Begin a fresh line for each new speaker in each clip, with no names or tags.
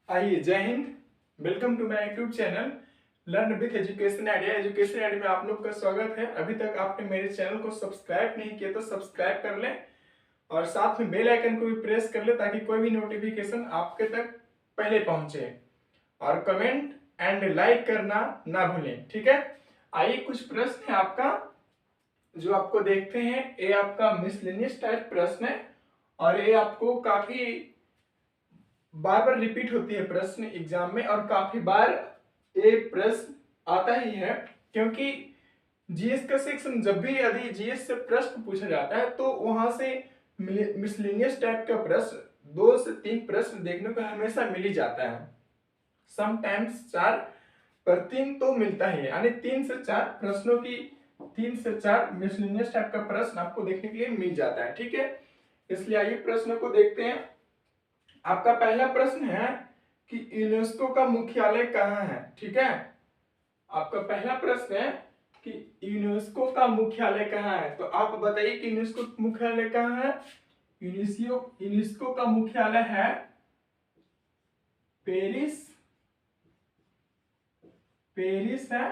आइए, Jai Hind. Welcome to my YouTube channel learn with education idea. Education idea में आप लोग का स्वागत है। अभी तक आपने मेरे चैनल को सब्सक्राइब नहीं किया तो सब्सक्राइब कर लें और साथ में बेल आइकन को भी प्रेस कर लें ताकि कोई भी नोटिफिकेशन आपके तक पहले पहुंचे। और कमेंट एंड लाइक करना ना भूलें, ठीक है। आइए, कुछ प्रश्न है आपका जो आपको देखते हैं। ये आपका मिसलेनियस टाइप प्रश्न है और ये आपको काफी बार बार रिपीट होती है प्रश्न एग्जाम में और काफी बार ये प्रश्न आता ही है, क्योंकि जीएस का सेक्शन जब भी यदि जीएस से प्रश्न पूछा जाता है तो वहां से मिसलेनियस टाइप का प्रश्न 2 से 3 प्रश्न देखने को हमेशा मिल ही जाता है। समटाइम्स 4 पर 3 तो मिलता ही है, यानी 3 से 4 प्रश्नों की 3 से 4 मिसलेनियस टाइप का प्रश्न आपको देखने के लिए मिल जाता है, ठीक है। इसलिए आइए प्रश्न को देखते हैं। आपका पहला प्रश्न है कि यूनेस्को का मुख्यालय कहाँ है, ठीक है। आपका पहला प्रश्न है कि यूनेस्को का मुख्यालय कहाँ है, तो आप बताइए कि यूनेस्को मुख्यालय कहाँ है। यूनेस्को का मुख्यालय है पेरिस। पेरिस है,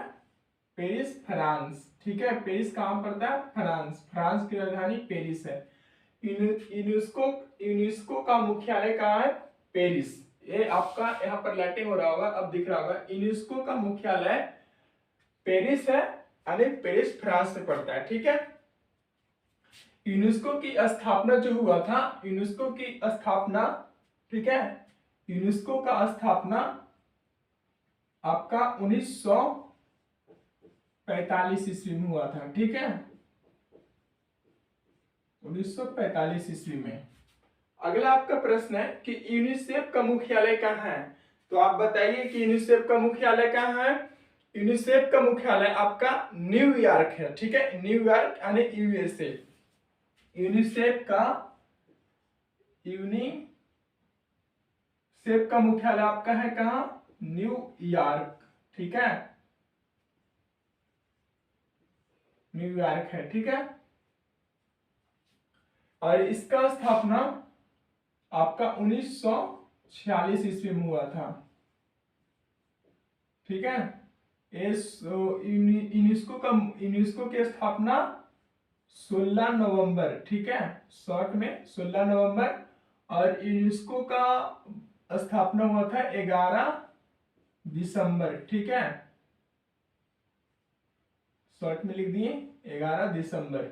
पेरिस फ्रांस, ठीक है। पेरिस कहाँ पड़ता है? फ्रांस। फ्रांस की राजधानी पेरिस है। यूनेस्को यूनेस्को का मुख्यालय कहाँ है? पेरिस। ये आपका यहाँ पर लाइटिंग हो रहा होगा, अब दिख रहा होगा। यूनेस्को का मुख्यालय पेरिस है, यानी पेरिस फ्रांस में पड़ता है, ठीक है। यूनेस्को की स्थापना जो हुआ था, यूनेस्को की स्थापना, ठीक है, यूनेस्को का स्थापना आपका 1945 ईस्वी में हुआ था, ठीक है। 1945 ईस्वी में। अगला आपका प्रश्न है कि यूनिसेफ का मुख्यालय कहाँ है, तो आप बताइए कि यूनिसेफ का मुख्यालय कहाँ है। यूनिसेफ का मुख्यालय आपका न्यूयॉर्क है, ठीक है। न्यूयॉर्क यानी यूएसए। यूनिसेफ का मुख्यालय आपका है कहाँ? न्यूयॉर्क, ठीक है। न्यूयॉर्क है, ठीक है। और इसका स्थापना आपका 1946 ईस्वी में हुआ था, ठीक है। यूनेस्को की स्थापना 16 नवंबर, ठीक है, शॉर्ट में 16 नवंबर। और यूनेस्को का स्थापना हुआ था 11 दिसंबर, ठीक है। शॉर्ट में लिख दिए 11 दिसंबर,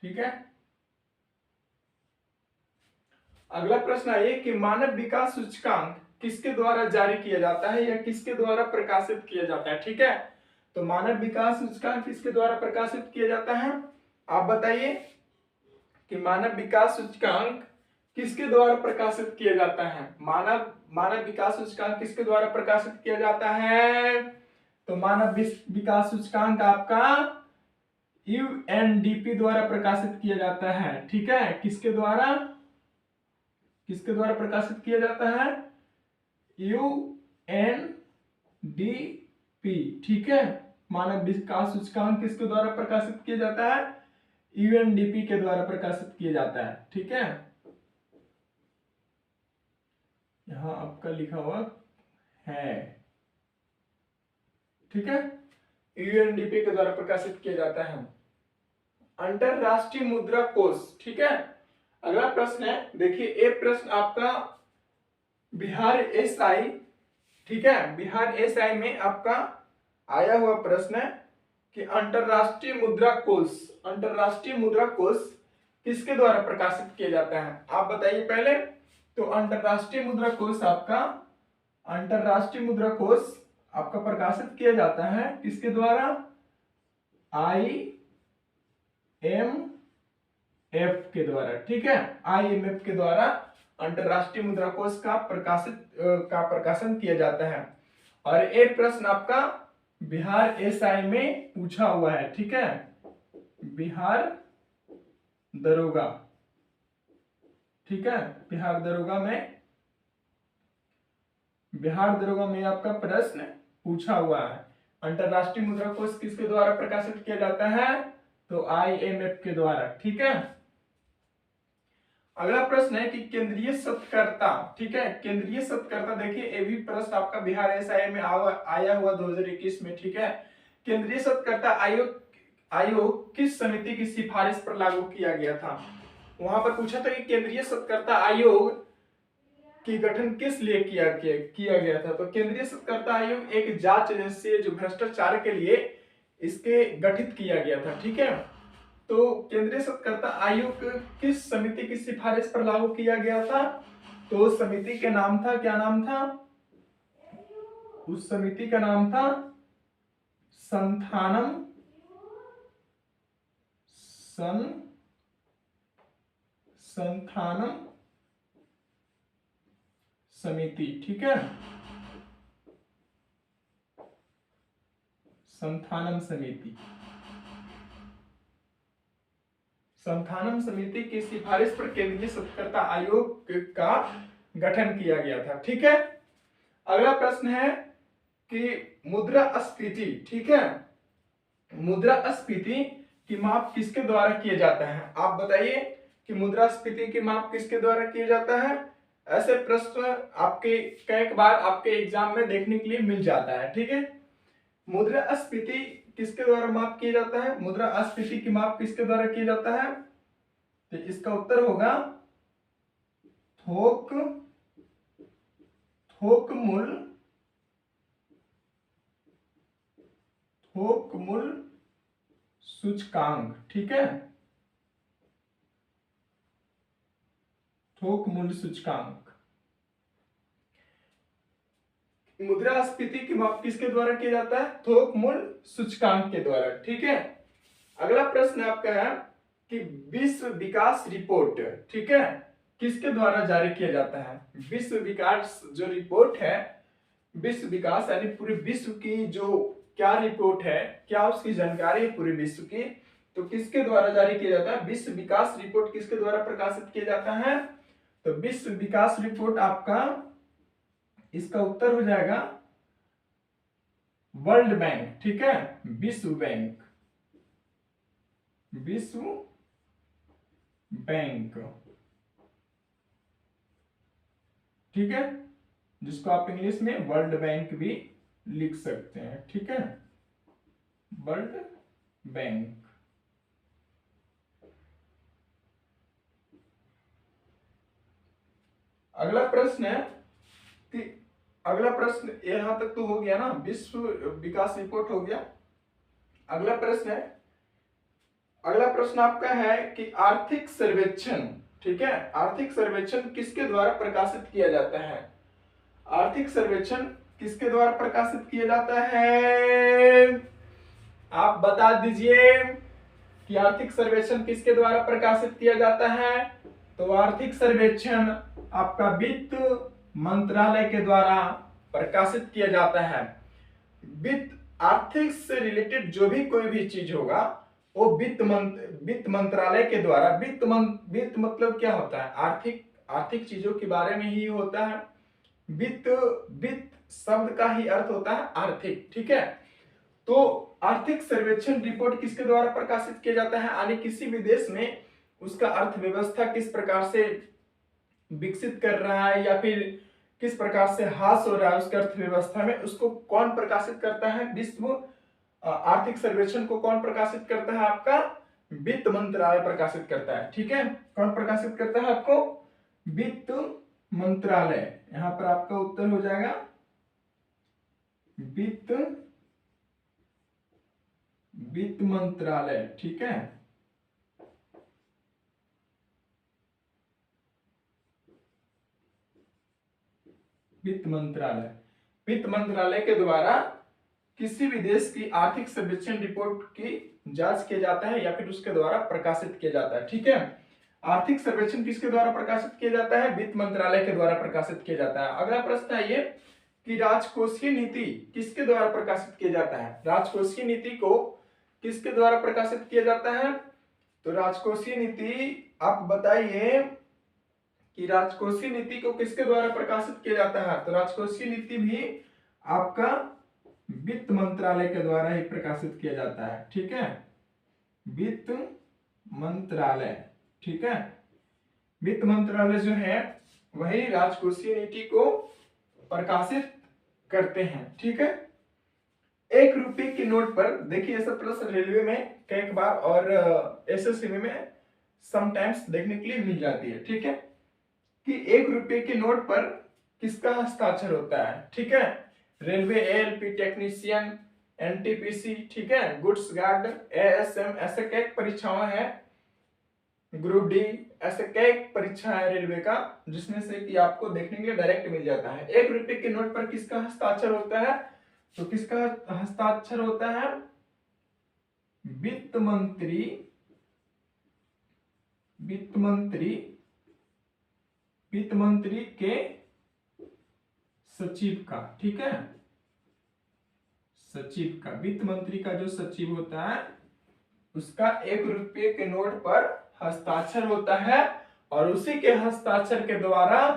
ठीक है। अगला प्रश्न है कि मानव विकास सूचकांक किसके द्वारा जारी किया जाता है या किसके द्वारा प्रकाशित किया जाता है, ठीक है। तो मानव विकास सूचकांक किसके द्वारा प्रकाशित किया जाता है, आप बताइए कि मानव विकास सूचकांक किसके द्वारा प्रकाशित किया जाता है। मानव विकास सूचकांक किसके द्वारा प्रकाशित किया जाता है, तो मानव विकास सूचकांक आपका यूएनडीपी द्वारा प्रकाशित किया जाता है, ठीक है। किसके द्वारा प्रकाशित किया जाता है? यूएनडीपी, ठीक है। मानव विकास सूचकांक किसके द्वारा प्रकाशित किया जाता है? यूएनडीपी के द्वारा प्रकाशित किया जाता है, ठीक है। यहां आपका लिखा हुआ है, ठीक है। यूएनडीपी के द्वारा प्रकाशित किया जाता है। अंतरराष्ट्रीय मुद्रा कोष, ठीक है। अगला प्रश्न है, देखिए ये प्रश्न आपका बिहार एसआई, ठीक है, बिहार एसआई में आपका आया हुआ प्रश्न है कि अंतरराष्ट्रीय मुद्रा कोष किसके द्वारा प्रकाशित किया जाता है, आप बताइए पहले। तो अंतरराष्ट्रीय मुद्रा कोष आपका प्रकाशित किया जाता है किसके द्वारा? आईएमएफ के द्वारा, ठीक है। आईएमएफ के द्वारा अंतरराष्ट्रीय मुद्रा कोष का प्रकाशन किया जाता है। और एक प्रश्न आपका बिहार एसआई में पूछा हुआ है, ठीक है। बिहार दरोगा, ठीक है। बिहार दरोगा में आपका प्रश्न पूछा हुआ है। अंतरराष्ट्रीय मुद्रा कोष किसके द्वारा प्रकाशित किया जाता है? तो आईएमएफ के द्वारा, ठीक है। अगला प्रश्न है कि केंद्रीय शोधकर्ता, ठीक है, केंद्रीय शोधकर्ता, देखिए ये भी प्रश्न आपका बिहार एसआई में आया हुआ 2021 में, ठीक है। केंद्रीय शोधकर्ता आयोग किस समिति की सिफारिश पर लागू किया गया था? वहां पर पूछा था कि केंद्रीय शोधकर्ता आयोग की गठन किस लिए किया गया था। तो केंद्रीय शोधकर्ता आयोग एक जांच एजेंसी है जो भ्रष्टाचार के लिए इसके गठित किया गया था, ठीक है। तो केंद्रीय शोधकर्ता आयोग किस समिति की सिफारिश पर लागू किया गया था? तो उस समिति का नाम था, क्या नाम था? उस समिति का नाम था संथानम समिति, ठीक है, संथानम समिति। संथानम समिति की सिफारिश पर केंद्रीय शोधकर्ता आयोग का गठन किया गया था, ठीक है। अगला प्रश्न है कि मुद्रास्फीति, ठीक है, मुद्रास्फीति की माप किसके द्वारा किया जाता है? आप बताइए कि मुद्रास्फीति की माप किसके द्वारा किया जाता है? ऐसे प्रश्न आपके कई बार आपके एग्जाम में देखने के लिए मिल जाता है, ठीक है। मुद्रास्फीति किसके द्वारा माप किया जाता है? मुद्रास्फीति की माप किसके द्वारा किया जाता है? तो इसका उत्तर होगा थोक मूल सूचकांक, ठीक है, थोक मूल्य सूचकांक। मुद्रास्फीति की माप किसके द्वारा किया जाता है? थोक मूल्य सूचकांक के द्वारा, ठीक है। अगला प्रश्न आपका है कि विश्व विकास रिपोर्ट, ठीक है, किसके द्वारा जारी किया जाता है? विश्व विकास जो रिपोर्ट है, विश्व विकास यानी पूरे विश्व की जो क्या रिपोर्ट है, क्या उसकी जानकारी है पूरे विश्व की, तो किसके द्वारा जारी किया जाता है? विश्व विकास रिपोर्ट किसके द्वारा प्रकाशित किया जाता है? तो विश्व विकास रिपोर्ट आपका, इसका उत्तर हो जाएगा वर्ल्ड बैंक, ठीक है, विश्व बैंक, विश्व बैंक, ठीक है, जिसको आप इंग्लिश में वर्ल्ड बैंक भी लिख सकते हैं, ठीक है, वर्ल्ड बैंक। अगला प्रश्न है कि अगला प्रश्न यहां तक तो हो गया ना, विश्व विकास रिपोर्ट हो गया। अगला प्रश्न है, अगला प्रश्न आपका है कि आर्थिक सर्वेक्षण, ठीक है, आर्थिक सर्वेक्षण किसके द्वारा प्रकाशित किया जाता है? आर्थिक सर्वेक्षण किसके द्वारा प्रकाशित किया जाता है? आप बता दीजिए कि आर्थिक सर्वेक्षण किसके द्वारा प्रकाशित किया जाता है? तो आर्थिक सर्वेक्षण आपका वित्त मंत्रालय के द्वारा प्रकाशित किया जाता है। वित्त, आर्थिक से रिलेटेड जो भी कोई भी चीज होगा वो वित्त मंत्रालय के द्वारा, वित्त मतलब क्या होता है? आर्थिक चीजों के बारे में ही होता है। वित्त शब्द का ही अर्थ होता है आर्थिक, ठीक है। तो आर्थिक सर्वेक्षण रिपोर्ट किसके द्वारा प्रकाशित किया जाता है? यानी किसी भी देश में उसका अर्थव्यवस्था किस प्रकार से विकसित कर रहा है या फिर किस प्रकार से ह्रास हो रहा है उसकी अर्थव्यवस्था में, उसको कौन प्रकाशित करता है? विश्व आर्थिक सर्वेक्षण को कौन प्रकाशित करता है? आपका वित्त मंत्रालय प्रकाशित करता है, ठीक है। कौन प्रकाशित करता है आपको? वित्त मंत्रालय। यहां पर आपका उत्तर हो जाएगा वित्त मंत्रालय, ठीक है। वित्त मंत्रालय के द्वारा किसी भी देश की आर्थिक सर्वेक्षण रिपोर्ट की जांच किया जाता है या फिर उसके द्वारा प्रकाशित किया जाता है, ठीक है। आर्थिक सर्वेक्षण किसके द्वारा प्रकाशित किया जाता है? वित्त मंत्रालय के द्वारा प्रकाशित किया जाता है। अगला प्रश्न है ये कि राजकोषीय नीति किसके द्वारा प्रकाशित किया जाता है? राजकोषीय नीति को किसके द्वारा प्रकाशित किया जाता है? तो राजकोषीय नीति आप बताइए कि राजकोषीय नीति को किसके द्वारा प्रकाशित किया जाता है? तो राजकोषीय नीति भी आपका वित्त मंत्रालय के द्वारा ही प्रकाशित किया जाता है, ठीक है, वित्त मंत्रालय, ठीक है। वित्त मंत्रालय जो है वही राजकोषीय नीति को प्रकाशित करते हैं। ठीक है, 1 रुपए के नोट पर देखिए, ऐसा प्रश्न रेलवे में कई बार और एसएससी में समटाइम्स देखने के लिए मिल जाती है। ठीक है, कि 1 रुपए के नोट पर किसका हस्ताक्षर होता है। ठीक है, रेलवे एएलपी टेक्नीशियन, एनटीपीसी, ठीक है, गुड्स गार्ड, एएसएम, ऐसे कई परीक्षाएं हैं, ग्रुप डी, ऐसे कई परीक्षा है रेलवे का जिसमें से कि आपको देखने के लिए डायरेक्ट मिल जाता है। 1 रुपए के नोट पर किसका हस्ताक्षर होता है, तो किसका हस्ताक्षर होता है, वित्त मंत्री, वित्त मंत्री, वित्त मंत्री के सचिव का। ठीक है, सचिव का, वित्त मंत्री का जो सचिव होता है उसका 1 रुपए के नोट पर हस्ताक्षर होता है और उसी के हस्ताक्षर के द्वारा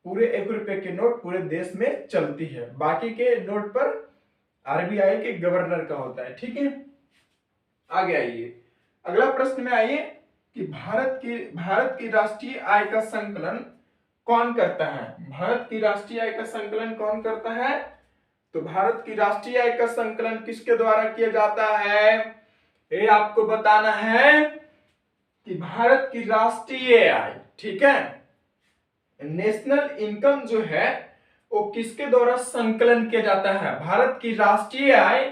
पूरे 1 रुपए के नोट पूरे देश में चलती है। बाकी के नोट पर आरबीआई के गवर्नर का होता है। ठीक है, आगे आइए, अगला प्रश्न में आइए कि भारत की राष्ट्रीय आय का संकलन कौन करता है। भारत की राष्ट्रीय आय का संकलन कौन करता है, तो भारत की राष्ट्रीय आय का संकलन किसके द्वारा किया जाता है, ये आपको बताना है कि भारत की राष्ट्रीय आय, ठीक है, नेशनल इनकम जो है वो किसके द्वारा संकलन किया जाता है। भारत की राष्ट्रीय आय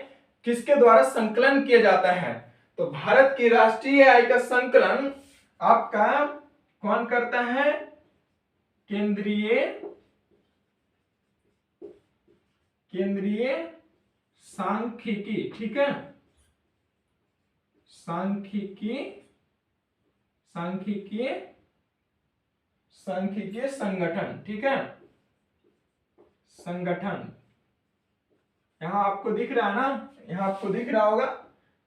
किसके द्वारा संकलन किया जाता है, तो भारत की राष्ट्रीय आय का संकलन आपका कौन करता है, केंद्रीय सांख्यिकी, ठीक है, सांख्यिकीय संगठन, ठीक है, संगठन। यहां आपको दिख रहा है ना, यहां आपको दिख रहा होगा,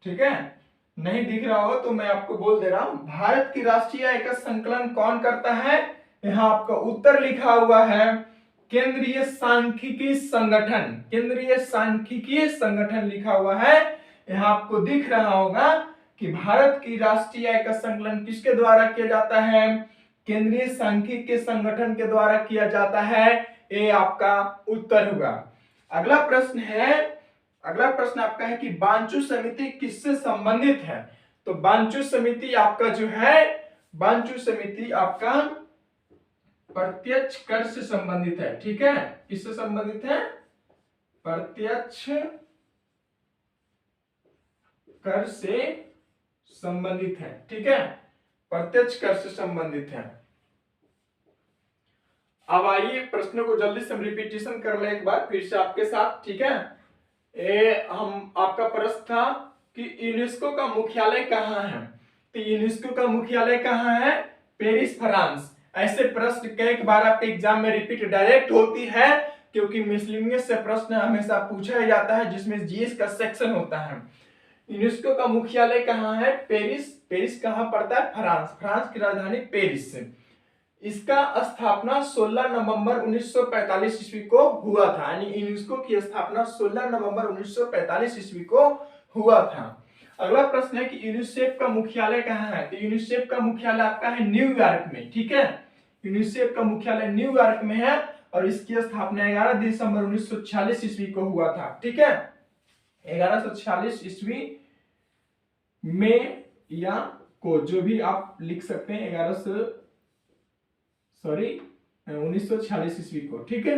ठीक है, नहीं दिख रहा हो तो मैं आपको बोल दे रहा हूं, भारत की राष्ट्रीय आय का संकलन कौन करता है, यहां आपका उत्तर लिखा हुआ है केंद्रीय सांख्यिकी संगठन, केंद्रीय सांख्यिकीय संगठन लिखा हुआ है। यहां आपको दिख रहा होगा कि भारत की राष्ट्रीय आय का संकलन किसके द्वारा किया जाता है, केंद्रीय सांख्यिकीय संगठन के द्वारा किया जाता है। ये आपका उत्तर होगा। अगला प्रश्न आपका है कि बांचू समिति किससे संबंधित है, तो बांचू समिति आपका जो है, बांचू समिति आपका प्रत्यक्ष कर से संबंधित है। ठीक है, किससे संबंधित है, प्रत्यक्ष कर से संबंधित है। ठीक है, प्रत्यक्ष कर से संबंधित है। अब आइए प्रश्न को जल्दी से हम रिपीटेशन कर ले एक बार फिर से आपके साथ। ठीक है, हम आपका प्रश्न था कि यूनेस्को का मुख्यालय कहाँ है, तो यूनेस्को का मुख्यालय कहाँ है, पेरिस, फ्रांस। ऐसे प्रश्न कई बार आपके एग्जाम में रिपीट डायरेक्ट होती है क्योंकि मिसलिनियस से प्रश्न हमेशा पूछा जाता है जिसमें जीएस का सेक्शन होता है। यूनेस्को का मुख्यालय कहाँ है, पेरिस। पेरिस कहाँ पड़ता है, फ्रांस। फ्रांस की राजधानी पेरिस। इसका स्थापना 16 नवंबर 1945 ईस्वी को हुआ था, यानी यूनेस्को की स्थापना 16 नवंबर 1945 ईस्वी को हुआ था। अगला प्रश्न है कि यूनिसेफ का मुख्यालय कहाँ है, तो यूनिसेफ का मुख्यालय आपका है न्यूयॉर्क में। ठीक है, यूनिसेफ का मुख्यालय न्यूयॉर्क में है और इसकी स्थापना 11 दिसंबर 1946 ईस्वी को हुआ था। ठीक है, 1146 ईस्वी में या को, जो भी आप लिख सकते हैं, 1946 ईस्वी को। ठीक है,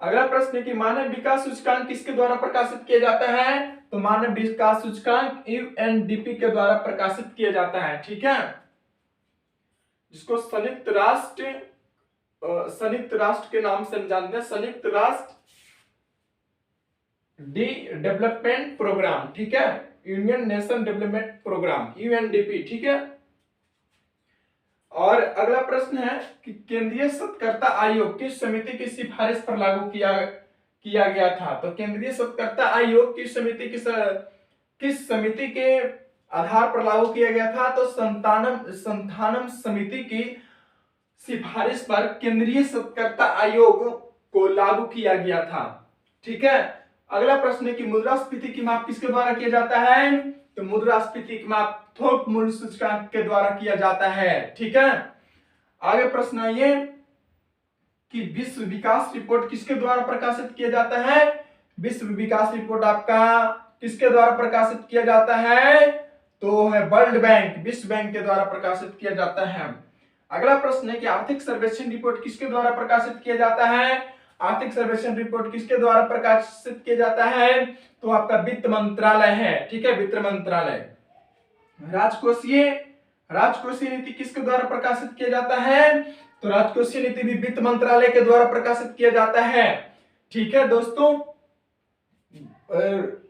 अगला प्रश्न है कि मानव विकास सूचकांक किसके द्वारा प्रकाशित किया जाता है, तो मानव विकास सूचकांक यूएनडीपी के द्वारा प्रकाशित किया जाता है। ठीक है, जिसको संयुक्त राष्ट्र के नाम से जानते हैं, संयुक्त राष्ट्र डेवलपमेंट प्रोग्राम। ठीक है, union nation development programme, UNDP. ठीक है, और अगला प्रश्न है कि केंद्रीय शोधकर्ता आयोग किस समिति की सिफारिश पर लागू किया गया था, तो केंद्रीय शोधकर्ता आयोग किस समिति के आधार पर लागू किया गया था, तो संथानम समिति की सिफारिश पर केंद्रीय शोधकर्ता आयोग को लागू किया गया था। ठीक है, अगला प्रश्न है कि मुद्रास्फीति की माप किसके द्वारा किया जाता है, तो मुद्रास्फीति का माप थोक मूल्य सूचकांक के द्वारा किया जाता है। ठीक है, आगे प्रश्न आइए कि विश्व विकास रिपोर्ट किसके द्वारा प्रकाशित किया जाता है। विश्व विकास रिपोर्ट आपका किसके द्वारा प्रकाशित किया जाता है, तो है वर्ल्ड बैंक, विश्व बैंक के द्वारा प्रकाशित किया जाता है। अगला प्रश्न है कि आर्थिक सर्वेक्षण रिपोर्ट किसके द्वारा प्रकाशित किया जाता है। आर्थिक सर्वेक्षण रिपोर्ट किसके द्वारा प्रकाशित किया जाता है, तो आपका वित्त मंत्रालय है। ठीक है, वित्त मंत्रालय। राजकोषीय नीति किसके द्वारा प्रकाशित किया जाता है, तो राजकोषीय नीति भी वित्त मंत्रालय के द्वारा प्रकाशित किया जाता है। ठीक है दोस्तों,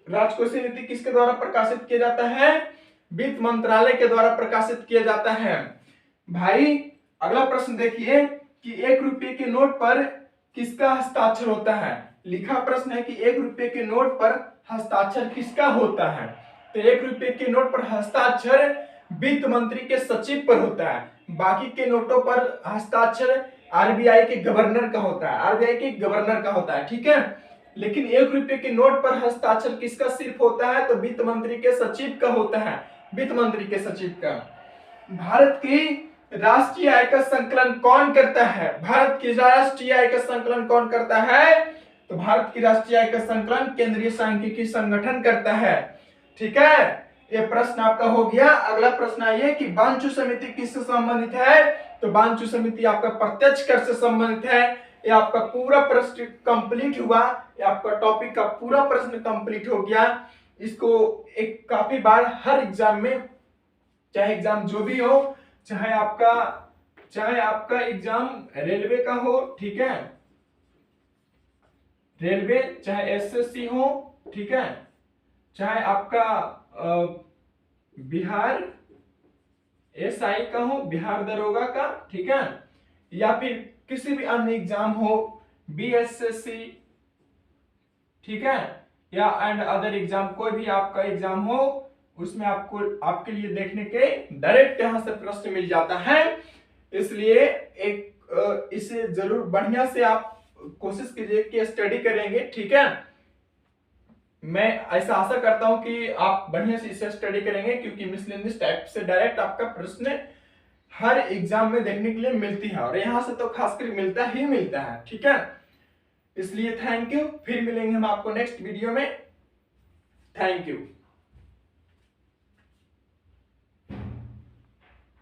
राजकोषीय नीति किसके द्वारा प्रकाशित किया जाता है, वित्त मंत्रालय के द्वारा प्रकाशित किया जाता है। भाई अगला प्रश्न देखिए कि 1 रुपये के नोट पर किसका हस्ताक्षर होता है। लिखा प्रश्न है कि 1 रुपये के नोट पर हस्ताक्षर किसका होता है, तो 1 रुपये के नोट पर हस्ताक्षर वित्त मंत्री के सचिव पर होता है। बाकी के नोटों पर हस्ताक्षर आरबीआई के गवर्नर का होता है, आरबीआई के गवर्नर का होता है। ठीक है, लेकिन 1 रुपये के नोट पर हस्ताक्षर किसका सिर्फ होता है, तो वित्त मंत्री के सचिव का होता है, वित्त मंत्री के सचिव का। भारत की राष्ट्रीय आय का संकलन कौन करता है, भारत की राष्ट्रीय आय का संकलन कौन करता है, तो भारत की राष्ट्रीय आय का संकलन केंद्रीय सांख्यिकी संगठन करता है। ठीक है, ये प्रश्न आपका हो गया। अगला प्रश्न आइए कि बांचू समिति किससे संबंधित है, तो बांचू समिति आपका प्रत्यक्ष कर से संबंधित है। ये आपका पूरा प्रश्न कंप्लीट हुआ, ये आपका टॉपिक का पूरा प्रश्न कंप्लीट हो गया। इसको एक काफी बार हर एग्जाम में, चाहे एग्जाम जो भी हो, चाहे आपका एग्जाम रेलवे का हो, ठीक है, रेलवे, चाहे एसएससी हो, ठीक है, चाहे आपका बिहार एसआई का हो, बिहार दरोगा का, ठीक है, या फिर किसी भी अन्य एग्जाम हो, बीएसएससी, ठीक है, या एंड अदर एग्जाम, कोई भी आपका एग्जाम हो, उसमें आपको आपके लिए देखने के डायरेक्ट यहां से प्रश्न मिल जाता है। इसलिए इसे जरूर बढ़िया से आप कोशिश कीजिए कि स्टडी करेंगे। ठीक है, मैं ऐसा आशा करता हूं कि आप बढ़िया से इसे स्टडी करेंगे, क्योंकि मिसलेनियस टाइप से डायरेक्ट आपका प्रश्न हर एग्जाम में देखने के लिए मिलती है, और यहां से तो खासकर मिलता है। ठीक है, इसलिए थैंक यू। फिर मिलेंगे हम आपको नेक्स्ट वीडियो में। Thank you.